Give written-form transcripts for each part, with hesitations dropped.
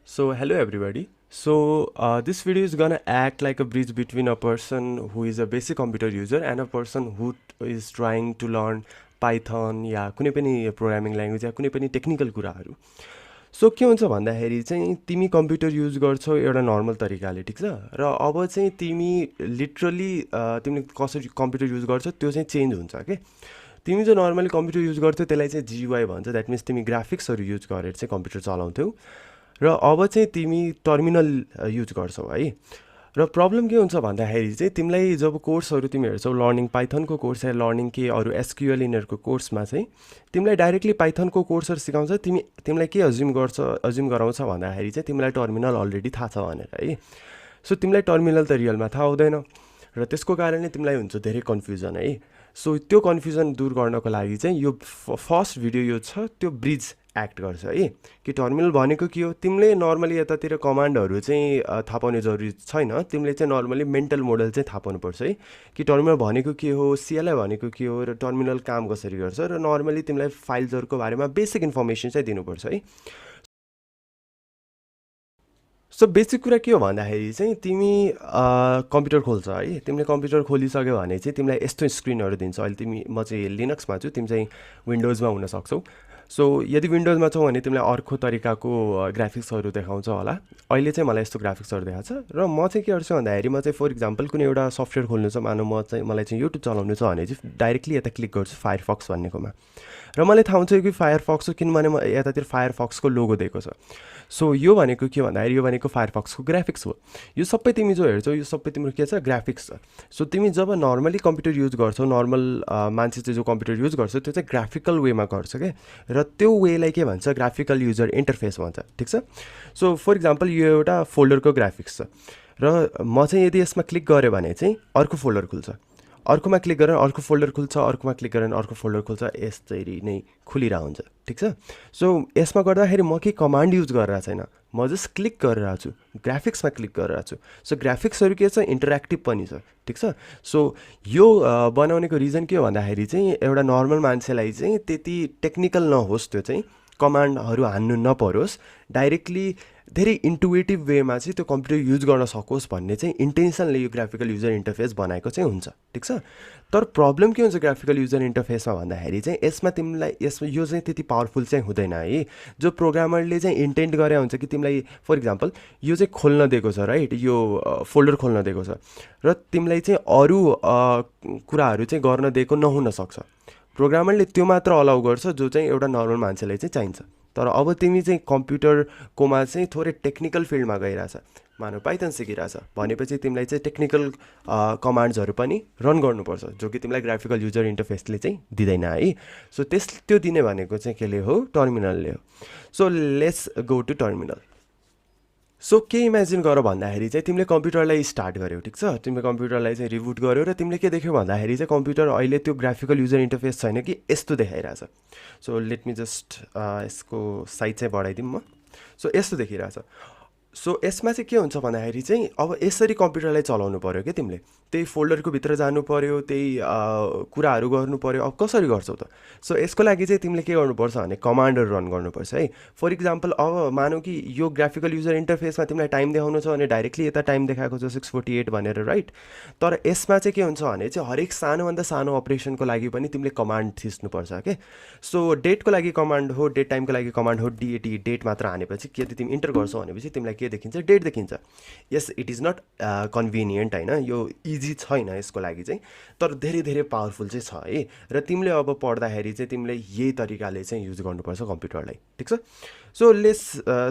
So, hello everybody. This video is gonna act like a bridge between a person who is a basic computer user and a person who is trying to learn Python या कुनै पनि programming language या कुनै पनि technical कुराहरू. So के हुन्छ भन्दाखेरि चाहिँ तिमी कम्प्युटर युज गर्छौ एउटा नर्मल तरिकाले, ठिक छ? र अब चाहिँ तिमी लिटरली तिमीले कसरी कम्प्युटर युज गर्छौ त्यो चाहिँ चेन्ज हुन्छ के. तिमी जो नर्मली कम्प्युटर युज गर्थ्यौ त्यसलाई चाहिँ जियुआई भन्छ. द्याट मिन्स तिमी ग्राफिक्सहरू युज गरेर चाहिँ कम्प्युटर चलाउँथ्यौ र अब चाहिँ तिमी टर्मिनल युज गर्छौ है. र प्रब्लम के हुन्छ भन्दाखेरि चाहिँ तिमीलाई जब कोर्सहरू तिमी हेर्छौ, लर्निङ पाइथनको कोर्स या लर्निङ के अरू एसक्युएल यिनीहरूको कोर्समा चाहिँ तिमीलाई डाइरेक्टली पाइथनको कोर्सहरू सिकाउँछ. तिमीलाई के अज्युम गराउँछ भन्दाखेरि चाहिँ तिमीलाई टर्मिनल अलरेडी थाहा छ भनेर है. सो तिमीलाई टर्मिनल त रियलमा थाहा हुँदैन र त्यसको कारणले तिमीलाई हुन्छ धेरै कन्फ्युजन है. सो त्यो कन्फ्युजन दूर गर्नको लागि चाहिँ यो फर्स्ट भिडियो यो छ, त्यो ब्रिज एक्ट गर्छ है. कि टर्मिनल भनेको के हो, तिमीले नर्मली यतातिर कमान्डहरू चाहिँ थाहा पाउने जरुरी छैन. तिमीले चाहिँ नर्मली मेन्टल मोडल चाहिँ थाहा पाउनुपर्छ है. कि टर्मिनल भनेको के हो, सिएलआई भनेको के हो र टर्मिनल काम कसरी गर्छ र नर्मली तिमीलाई फाइल्सहरूको बारेमा बेसिक इन्फर्मेसन चाहिँ दिनुपर्छ है. सो बेसिक कुरा के हो भन्दाखेरि चाहिँ तिमी कम्प्युटर खोल्छ है. तिमीले कम्प्युटर खोलिसक्यो भने चाहिँ तिमीलाई यस्तो स्क्रिनहरू दिन्छ. अहिले म चाहिँ लिनक्समा छु, तिमी चाहिँ विन्डोजमा हुन सक्छौ. सो यदि विन्डोजमा छौ भने तिमीलाई अर्को तरिकाको ग्राफिक्सहरू देखाउँछ होला. अहिले चाहिँ मलाई यस्तो ग्राफिक्सहरू देखाएको छ र म चाहिँ के गर्छु भन्दाखेरि म चाहिँ फर इक्जाम्पल कुनै एउटा सफ्टवेयर खोल्नु छ, मानौँ मलाई चाहिँ युट्युब चलाउनु छ भने चाहिँ डाइरेक्टली यता क्लिक गर्छु फायरफक्स भन्नेकोमा. र मलाई थाहा हुन्छ कि फायरफक्स हो, किनभने म यतातिर फायरफक्सको लोगो दिएको छ. सो यो भनेको के भन्दाखेरि यो भनेको फायरफक्सको ग्राफिक्स हो. यो सबै तिमी जो हेर्छौ यो सबै तिम्रो के छ, ग्राफिक्स छ. सो तिमी जब नर्मली कम्प्युटर युज गर्छौ, नर्मल मान्छे चाहिँ जो कम्प्युटर युज गर्छ त्यो चाहिँ ग्राफिकल वेमा गर्छ क्या. र त्यो वेलाई के भन्छ, ग्राफिकल युजर इन्टरफेस भन्छ, ठिक छ? सो फर इक्जाम्पल यो एउटा फोल्डरको ग्राफिक्स छ र म चाहिँ यदि यसमा क्लिक गरेँ भने चाहिँ अर्को फोल्डर खुल्छ, अर्कोमा क्लिक गरेर अर्को फोल्डर खुल्छ, अर्कोमा क्लिक गरेर अर्को फोल्डर खुल्छ, यस्तरी नै खुलिरहेको हुन्छ, ठिक छ? सो यसमा गर्दाखेरि म केही कमान्ड युज गरिरहेको छैन, म जस्ट क्लिक गरिरहेको छु, ग्राफिक्समा क्लिक गरिरहेको छु. सो ग्राफिक्सहरू के छ, इन्टरेक्टिभ पनि छ, ठिक छ? सो यो बनाउनेको रिजन के हो भन्दाखेरि चाहिँ एउटा नर्मल मान्छेलाई चाहिँ त्यति टेक्निकल नहोस्, त्यो चाहिँ कमान्डहरू हान्नु नपरोस्, डाइरेक्टली धेरै इन्टुएटिभ वेमा चाहिँ त्यो कम्प्युटर युज गर्न सकोस् भन्ने चाहिँ इन्टेन्सनले यो ग्राफिकल युजर इन्टरफेस बनाएको चाहिँ हुन्छ, ठिक छ? तर प्रब्लम के हुन्छ ग्राफिकल युजर इन्टरफेसमा भन्दाखेरि चाहिँ यसमा तिमीलाई यो चाहिँ त्यति पावरफुल चाहिँ हुँदैन है. जो प्रोग्रामरले चाहिँ इन्टेन्ट गरे हुन्छ कि तिमीलाई फर इक्जाम्पल यो चाहिँ खोल्न दिएको छ राइट, यो फोल्डर खोल्न दिएको छ र तिमीलाई चाहिँ अरू कुराहरू चाहिँ गर्न दिएको नहुनसक्छ. प्रोग्रामरले त्यो मात्र अलाउ गर्छ जो चाहिँ एउटा नर्मल मान्छेलाई चाहिँ चाहिन्छ. तर अब तिमी चाहिँ कम्प्युटरकोमा चाहिँ थोरै टेक्निकल फिल्डमा गइरहेछ, मानव पाइथन सिकिरहेछ भनेपछि तिमीलाई चाहिँ टेक्निकल कमान्ड्सहरू पनि रन गर्नुपर्छ, जो कि तिमीलाई ग्राफिकल युजर इन्टरफेसले चाहिँ दिँदैन है. सो त्यो दिने भनेको चाहिँ केले हो, टर्मिनलले हो. So let's go to terminal. So के इमेजिन गर भन्दाखेरि चाहिँ तिमीले कम्प्युटरलाई स्टार्ट गर्यौ, ठिक छ? तिमीले कम्प्युटरलाई चाहिँ रिबुट गर्यौ र तिमीले के देख्यौ भन्दाखेरि चाहिँ कम्प्युटर अहिले त्यो ग्राफिकल युजर इन्टरफेस छैन कि यस्तो देखाइरहेछ. सो लेट मी जस्ट यसको साइज चाहिँ बढाइदिउँ म. सो यस्तो देखिरहेछ. सो यसमा चाहिँ के हुन्छ भन्दाखेरि चाहिँ अब यसरी कम्प्युटरलाई चलाउनु पऱ्यो क्या तिमीले. त्यही फोल्डरको भित्र जानु पऱ्यो, त्यही कुराहरू गर्नु पऱ्यो. अब कसरी गर्छौ त? सो यसको लागि चाहिँ तिमीले के गर्नुपर्छ भने कमान्डहरू रन गर्नुपर्छ है. फर इक्जाम्पल अब मानौँ कि यो ग्राफिकल युजर इन्टरफेसमा तिमीलाई टाइम देखाउनु छ भने डाइरेक्टली यता टाइम देखाएको छ 648 भनेर राइट. तर यसमा चाहिँ के हुन्छ भने चाहिँ हरेक सानोभन्दा सानो अपरेसनको लागि पनि तिमीले कमान्ड थिच्नुपर्छ के. सो डेटको लागि कमान्ड हो, डेट टाइमको लागि कमान्ड हो, डिएटी डेट मात्र हानेपछि यदि तिमी इन्टर गर्छौ भनेपछि तिमीलाई के देखिन्छ, डेट देखिन्छ. यस इट इज नट कन्भिनियन्ट होइन, यो इजी छैन यसको लागि चाहिँ, तर धेरै धेरै पावरफुल चाहिँ छ है. र तिमीले अब पढ्दाखेरि चाहिँ तिमीले यही तरिकाले चाहिँ युज गर्नुपर्छ कम्प्युटरलाई, ठिक छ? So let's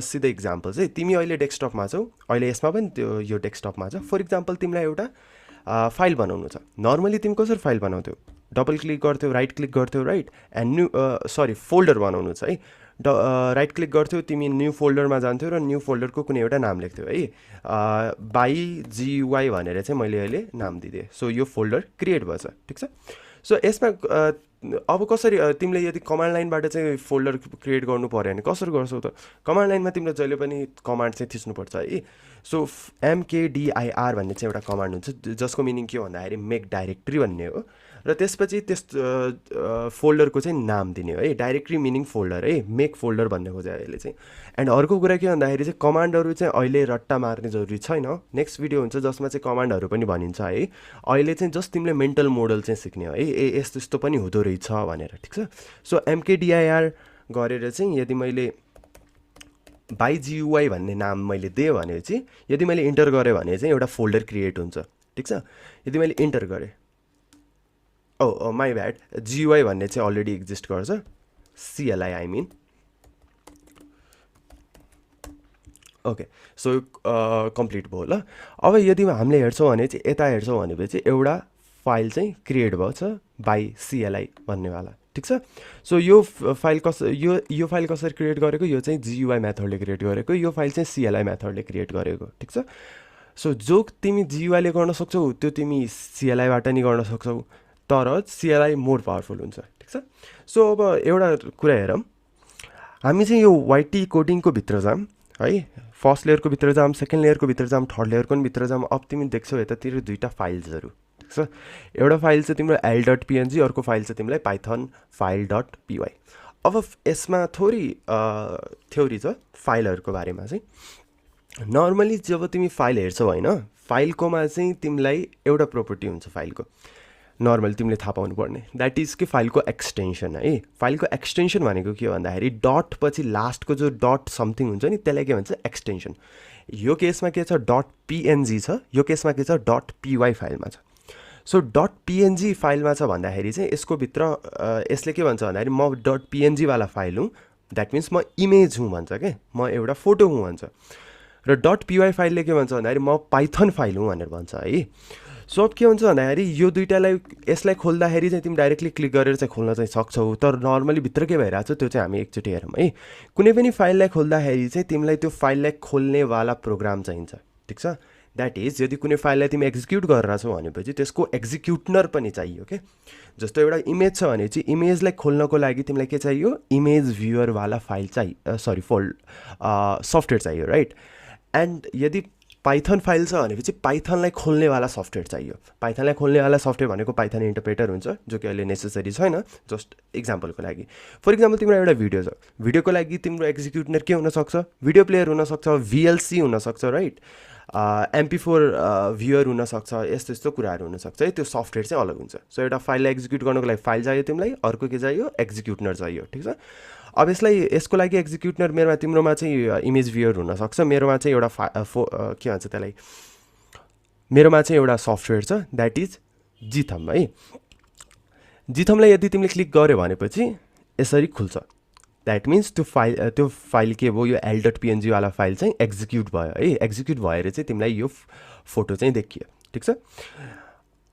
see the example चाहिँ तिमी अहिले डेस्कटपमा छौ, अहिले यसमा पनि त्यो यो डेस्कटपमा छ. फर इक्जाम्पल तिमीलाई एउटा फाइल बनाउनु छ. नर्मली तिमी कसरी फाइल बनाउँथ्यौ, डबल क्लिक गर्थ्यौ, राइट क्लिक गर्थ्यौ राइट, एन्ड फोल्डर बनाउनु छ है. राइट क्लिक गर्थ्यौ, तिमी न्यू फोल्डरमा जान्थ्यौ र न्यू फोल्डरको कुनै एउटा नाम लेख्थ्यौ है. GUI भनेर चाहिँ मैले अहिले नाम दिदिएँ. सो यो फोल्डर क्रिएट भएछ, ठिक छ? सो यसमा अब कसरी तिमीले यदि कमान्ड लाइनबाट चाहिँ फोल्डर क्रिएट गर्नु पऱ्यो भने कसरी गर्छौ त? कमान्ड लाइनमा तिमीले जहिले पनि कमान्ड चाहिँ थिच्नुपर्छ है. सो MKDIR भन्ने चाहिँ एउटा कमान्ड हुन्छ जसको मिनिङ के हो भन्दाखेरि मेक डाइरेक्टरी भन्ने हो. र त्यसपछि त्यस फोल्डरको चाहिँ नाम दिने है, डाइरेक्टरी मिनिङ फोल्डर है, मेक फोल्डर भन्ने खोज्यो अहिले चाहिँ। एन्ड अर्को कुरा के भन्दाखेरि चाहिँ कमान्डहरू चाहिँ अहिले रट्टा मार्ने जरुरी छैन, नेक्स्ट भिडियो हुन्छ जसमा चाहिँ कमान्डहरू पनि भनिन्छ है। अहिले चाहिँ जस्ट तिमीले मेन्टल मोडल चाहिँ सिक्ने हो है, यस्तो यस्तो पनि हुँदो रहेछ भनेर, ठिक छ। सो एमकेडिआइआर गरेर चाहिँ यदि मैले बाई जियुआई भन्ने नाम मैले दिएँ भने चाहिँ यदि मैले इन्टर गरेँ भने चाहिँ एउटा फोल्डर क्रिएट हुन्छ, ठिक छ। यदि मैले इन्टर गरेँ, ओ माई ब्याड, जियुआई भन्ने चाहिँ अलरेडी एक्जिस्ट गर्छ, CLI I mean. Okay, so complete भयो ल। अब यदि हामीले हेर्छौँ भने चाहिँ यता हेर्छौँ भनेपछि एउटा फाइल चाहिँ क्रिएट भएको छ बाई सिएलआई भन्नेवाला, ठिक छ। सो यो फाइल यो फाइल कसरी क्रिएट गरेको, यो चाहिँ जियुआई मेथडले क्रिएट गरेको, यो फाइल चाहिँ सिएलआई मेथडले क्रिएट गरेको, ठिक छ। सो जो तिमी जियुआईले गर्न सक्छौ त्यो तिमी सिएलआईबाट नि गर्न सक्छौ, तर सिएलआई मोर पावरफुल हुन्छ, ठिक छ। सो अब एउटा कुरा हेरौँ, हामी चाहिँ यो वाइटी कोडिङको भित्र जाऊँ है, फर्स्ट लेयरको भित्र जाऊँ, सेकेन्ड लेयरको भित्र जाऊँ, थर्ड लेयरको पनि भित्र जाऊँ। अब तिमी देख्छौ यतातिर दुईवटा फाइल्सहरू, ठिक छ। एउटा फाइल चाहिँ तिम्रो l.png, अर्को फाइल चाहिँ तिमीलाई पाइथन फाइल.py। अब यसमा थोरै थ्योरी छ फाइलहरूको बारेमा चाहिँ। नर्मली जब तिमी फाइल हेर्छौ होइन, फाइलकोमा चाहिँ तिमीलाई एउटा प्रोपर्टी हुन्छ फाइलको, नर्मली तिमीले थाहा पाउनु पर्ने, द्याट इज कि फाइलको एक्सटेन्सन है। फाइलको एक्सटेन्सन भनेको के हो भन्दाखेरि डट पछि लास्टको जो डट समथिङ हुन्छ नि त्यसलाई के भन्छ, एक्सटेन्सन। यो केसमा के छ, .png छ, यो केसमा के छ, .py फाइलमा छ। सो .png फाइलमा छ भन्दाखेरि चाहिँ यसको भित्र यसले के भन्छ भन्दाखेरि म .png वाला फाइल हुँ, द्याट मिन्स म इमेज हुँ भन्छ क्या, म एउटा फोटो हुँ भन्छ। र .py फाइलले के भन्छ भन्दाखेरि म पाइथन फाइल हुँ भनेर भन्छ है। सो अब के हुन्छ भन्दाखेरि यो दुइटालाई यसलाई खोल्दाखेरि चाहिँ तिमी डाइरेक्टली क्लिक गरेर चाहिँ खोल्न चाहिँ सक्छौ, तर नर्मली भित्र के भइरहेको छ त्यो चाहिँ हामी एकचोटि हेरौँ है। कुनै पनि फाइललाई खोल्दाखेरि चाहिँ तिमीलाई त्यो फाइललाई खोल्नेवाला प्रोग्राम चाहिन्छ, ठिक छ। द्याट इज यदि कुनै फाइललाई तिमी एक्जिक्युट गरेर छौ भनेपछि त्यसको एक्जिक्युटनर पनि चाहियो के। जस्तो एउटा इमेज छ भने चाहिँ इमेजलाई खोल्नको लागि तिमीलाई के चाहियो, इमेज भ्युअरवाला फाइल चाहियो, सरी सफ्टवेयर चाहियो, राइट। एन्ड यदि पाइथन फाइल छ भनेपछि पाइथनलाई खोल्नेवाला सफ्टवेयर चाहियो। पाइथनलाई खोल्नेवाला सफ्टवेयर भनेको पाइथन इन्टरप्रेटर हुन्छ, जो कि अहिले नेसेसरी छैन, जस्ट इक्जाम्पलको लागि। फर इक्जाम्पल तिम्रो एउटा भिडियो छ, भिडियोको लागि तिम्रो एक्जिक्युटनर के हुनसक्छ, भिडियो प्लेयर हुनसक्छ, VLC हुनसक्छ, राइट, MP4 भ्युअर हुनसक्छ, यस्तो यस्तो कुराहरू हुनसक्छ है। त्यो सफ्टवेयर चाहिँ अलग हुन्छ। सो एउटा फाइललाई एक्जिक्युट गर्नको लागि फाइल चाहियो तिमीलाई, अर्को के चाहियो, एक्जिक्युटनर चाहियो, ठिक छ। अब यसको लागि एक्जिक्युटनर मेरोमा, तिम्रोमा चाहिँ इमेज भ्युअर हुनसक्छ, मेरोमा चाहिँ एउटा के भन्छ त्यसलाई, मेरोमा चाहिँ एउटा सफ्टवेयर छ द्याट इज जिथम है। जिथमलाई यदि तिमीले क्लिक गर्यो भनेपछि यसरी खुल्छ, द्याट मिन्स त्यो फाइल के भयो, यो l.png वाला फाइल चाहिँ एक्जिक्युट भयो है। एक्जिक्युट भएर चाहिँ तिमीलाई यो फोटो चाहिँ देखियो, ठिक छ।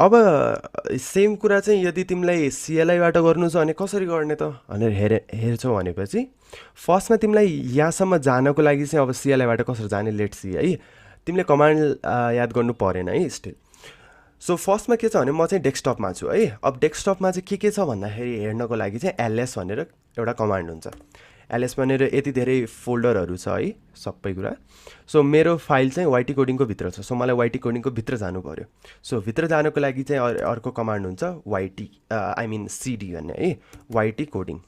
अब सेम कुरा चाहिँ यदि तिमीलाई सिएलआईबाट गर्नु छ भने कसरी गर्ने त भनेर हेर्छौ भनेपछि फर्स्टमा तिमीलाई यहाँसम्म जानको लागि चाहिँ अब सिएलआईबाट कसरी जाने, लेट्स सी है। तिमीले कमान्ड याद गर्नु परेन है स्टिल। सो फर्स्टमा के छ भने म चाहिँ डेस्कटपमा छु है। अब डेस्कटपमा चाहिँ के छ भन्दाखेरि हेर्नको लागि चाहिँ ls भनेर एउटा कमान्ड हुन्छ। ls भनेर यति धेरै फोल्डरहरू छ है, सबै कुरा। सो मेरो फाइल चाहिँ वाइटी कोडिङको भित्र छ, सो मलाई वाइटी कोडिङको भित्र जानु पर्यो। सो भित्र जानको लागि चाहिँ अर्को कमान्ड हुन्छ वाइटी आई मिन cd भन्ने है, वाइटी कोडिङ।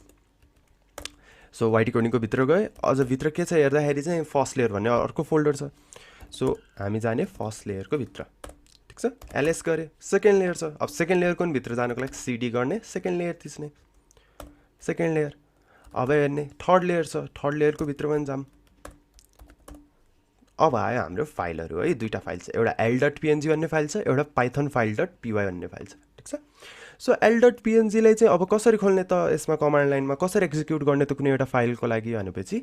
सो वाइटी कोडिङको भित्र गए, अझ भित्र के छ हेर्दाखेरि चाहिँ फर्स्ट लेयर भन्ने अर्को फोल्डर छ। सो हामी जाने फर्स्ट लेयरको भित्र, ठिक छ। ls गरे, सेकेन्ड लेयर छ। अब सेकेन्ड लेयरको पनि भित्र जानको लागि cd गर्ने, सेकेन्ड लेयर थिच्ने, सेकेन्ड लेयर। अब हेर्ने थर्ड लेयर छ, थर्ड लेयरको भित्र पनि जाऊँ। अब आयो हाम्रो फाइलहरू है, दुईवटा फाइल छ, एउटा l.png भन्ने फाइल छ, एउटा पाइथन फाइल.py भन्ने फाइल छ, ठिक छ। सो l.png लाई चाहिँ अब कसरी खोल्ने त, यसमा कमान्ड लाइनमा कसरी एक्जिक्युट गर्ने त कुनै एउटा फाइलको लागि भनेपछि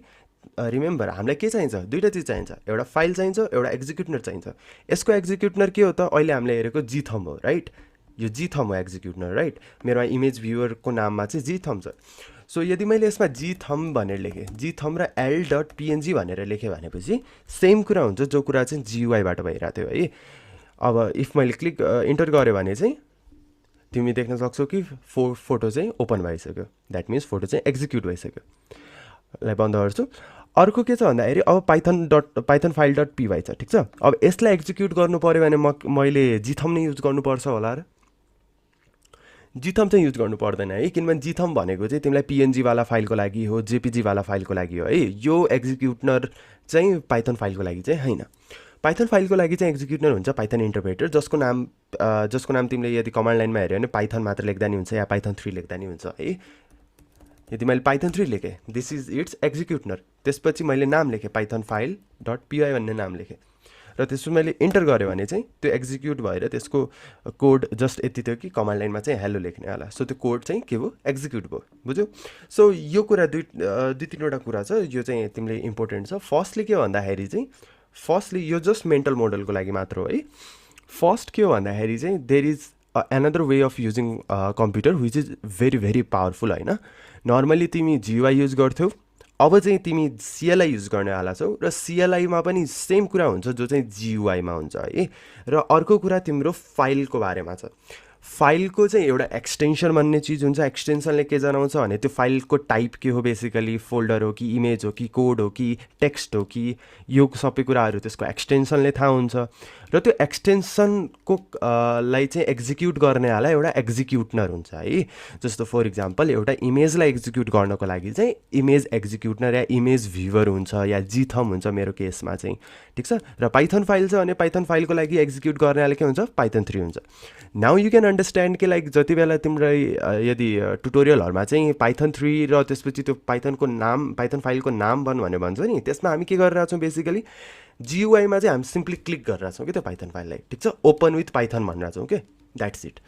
रिमेम्बर हामीलाई के चाहिन्छ, दुईवटा चिज चाहिन्छ, एउटा फाइल चाहिन्छ, एउटा एक्जिक्युटनर चाहिन्छ। यसको एक्जिक्युटनर के हो त, अहिले हामीले हेरेको जिथम हो, राइट। यो जिथम हो एक्जिक्युटनर, राइट। मेरो इमेज भ्युअरको नाममा चाहिँ जिथम छ। सो यदि मैले यसमा जिथम भनेर लेखेँ, जिथम र l.png भनेर लेखेँ भनेपछि सेम कुरा हुन्छ जो कुरा चाहिँ जियुआईबाट भइरहेको थियो है। अब इफ मैले क्लिक इन्टर गरेँ भने चाहिँ तिमी देख्न सक्छौ कि फोटो चाहिँ ओपन भइसक्यो, द्याट मिन्स फोटो चाहिँ एक्जिक्युट भइसक्यो। लाई बन्द गर्छु। अर्को के छ भन्दाखेरि अब पाइथन फाइल.py छ, ठिक छ। अब यसलाई एक्जिक्युट गर्नु पऱ्यो भने मैले जिथम नै युज गर्नुपर्छ होला र। जिथम चाहिँ युज गर्नु पर्दैन है, किनभने जिथम भनेको चाहिँ तिमीलाई पिएनजीवाला फाइलको लागि हो, जेपिजीवाला फाइलको लागि हो है। यो एक्जिक्युटनर चाहिँ पाइथन फाइलको लागि चाहिँ होइन। पाइथन फाइलको लागि चाहिँ एक्जिक्युटनर हुन्छ पाइथन इन्टरप्रेटर, जसको नाम तिमीले यदि कमान्ड लाइनमा हेऱ्यो भने पाइथन मात्र लेख्दा नि हुन्छ या पाइथन 3 लेख्दा नि हुन्छ है। यदि मैले पाइथन 3 लेखेँ, दिस इज इट्स एक्जिक्युटनर, त्यसपछि मैले नाम लेखेँ पाइथन फाइल डट पिवाई भन्ने नाम लेखेँ र त्यसपछि मैले इन्टर गरेँ भने चाहिँ त्यो एक्जिक्युट भएर त्यसको कोड जस्ट यति थियो कि कमान्ड लाइनमा चाहिँ हेलो लेख्ने होला। सो त्यो कोड चाहिँ के भयो, एक्जिक्युट भयो, बुझ्यौ। सो यो कुरा दुई तिनवटा कुरा छ, यो चाहिँ तिमीले इम्पोर्टेन्ट छ। फर्स्टली के भन्दाखेरि चाहिँ यो जस्ट मेन्टल मोडलको लागि मात्र हो है। फर्स्ट के हो भन्दाखेरि चाहिँ there is another way of using computer which is very very powerful होइन। नर्मली तिमी GUI युज गर्थ्यौ, अब चाहिँ तिमी CLI युज गर्नेवाला छौ र CLIमा पनि सेम कुरा हुन्छ जो चाहिँ GUIमा हुन्छ है। र अर्को कुरा तिम्रो फाइलको बारेमा छ। फाइलको चाहिँ एउटा एक्सटेन्सन भन्ने चिज हुन्छ। एक्सटेन्सनले के जनाउँछ भने त्यो फाइलको टाइप के हो, बेसिकली फोल्डर हो कि इमेज हो कि कोड हो कि टेक्स्ट हो कि यो सबै कुराहरू त्यसको एक्सटेन्सनले थाहा हुन्छ। र त्यो एक्सटेन्सनको लाई चाहिँ एक्जिक्युट गर्नेवाला एउटा एक्जिक्युटनर हुन्छ है। जस्तो फर इक्जाम्पल एउटा इमेजलाई एक्जिक्युट गर्नको लागि चाहिँ इमेज एक्जिक्युटनर या इमेज भ्युवर हुन्छ या जिथम हुन्छ मेरो केसमा चाहिँ, ठिक छ। र पाइथन फाइल छ भने पाइथन फाइलको लागि एक्जिक्युट गर्नेवाला के हुन्छ, पाइथन 3 हुन्छ। नाउ यु क्यान अन्डरस्ट्यान्ड कि लाइक जति बेला तिम्रो यदि ट्युटोरियलहरूमा चाहिँ पाइथन 3 र त्यसपछि त्यो पाइथन फाइलको नाम भनेर भन्छ नि, त्यसमा हामी के गरिरहेको छौँ बेसिकली GUIमा चाहिँ हामी सिम्पली क्लिक गरिरहेछौँ कि त्यो पाइथन फाइललाई, ठिक छ। ओपन विथ पाइथन भनिरहेछौँ कि, द्याट्स इट।